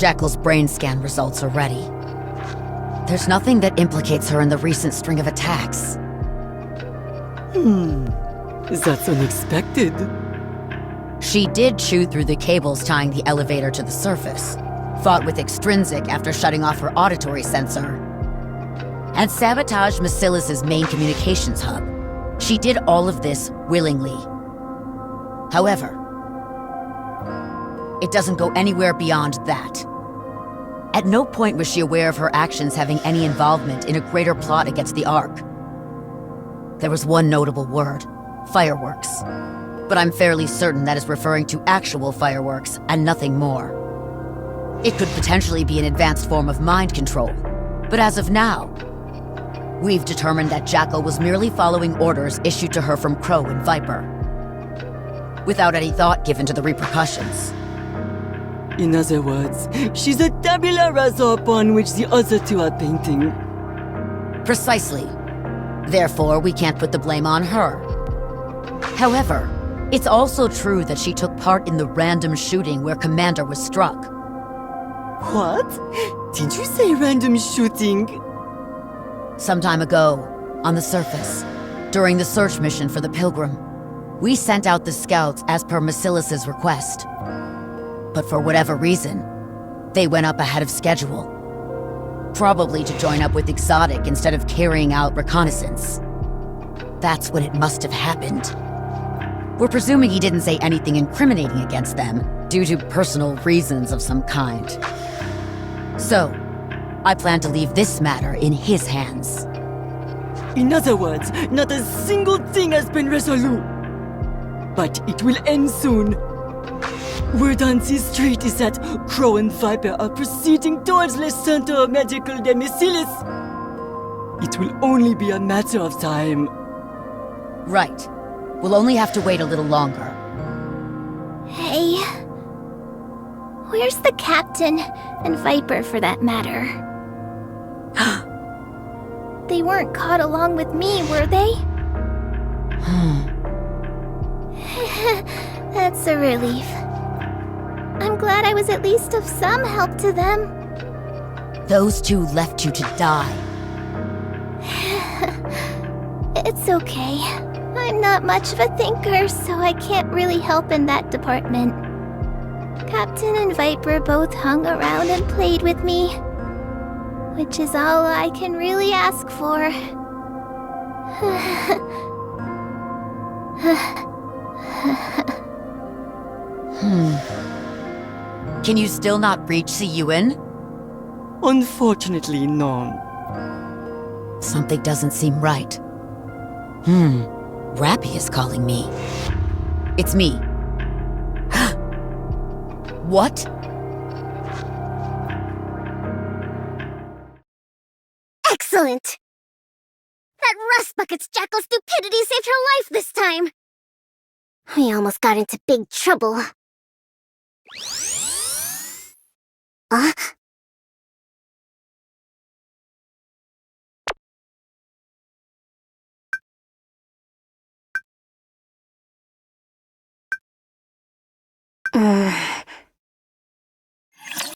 Jackle's brain scan results are ready. There's nothing that implicates her in the recent string of attacks. That's unexpected. She did chew through the cables tying the elevator to the surface, fought with Extrinsic after shutting off her auditory sensor, and sabotaged Macilis' main communications hub. She did all of this willingly. However, it doesn't go anywhere beyond that. At no point was she aware of her actions having any involvement in a greater plot against the Ark. There was one notable word: fireworks. But I'm fairly certain that is referring to actual fireworks and nothing more. It could potentially be an advanced form of mind control, but as of now, we've determined that Jackle was merely following orders issued to her from Crow and Viper, without any thought given to the repercussions. In other words, she's a tabula rasa upon which the other two are painting. Precisely. Therefore, we can't put the blame on her. However, it's also true that she took part in the random shooting where Commander was struck. What? Did you say random shooting? Some time ago, on the surface, during the search mission for the Pilgrim, we sent out the scouts as per Macilis' request. But for whatever reason, they went up ahead of schedule. Probably to join up with Exotic instead of carrying out reconnaissance. That's when it must have happened. We're presuming he didn't say anything incriminating against them due to personal reasons of some kind. So, I plan to leave this matter in his hands. In other words, not a single thing has been resolved. But it will end soon. Word on this street is that Crow and Viper are proceeding towards the Center of Medical de Macilis. It will only be a matter of time. Right. We'll only have to wait a little longer. Hey... where's the Captain? And Viper, for that matter? They weren't caught along with me, were they? That's a relief. I'm glad I was at least of some help to them. Those two left you to die. It's okay. I'm not much of a thinker, so I can't really help in that department. Captain and Viper both hung around and played with me, which is all I can really ask for. Can you still not reach Siyuan? Unfortunately, no. Something doesn't seem right. Rappy is calling me. It's me. What? Excellent! That rust bucket's Jackal stupidity saved her life this time! We almost got into big trouble.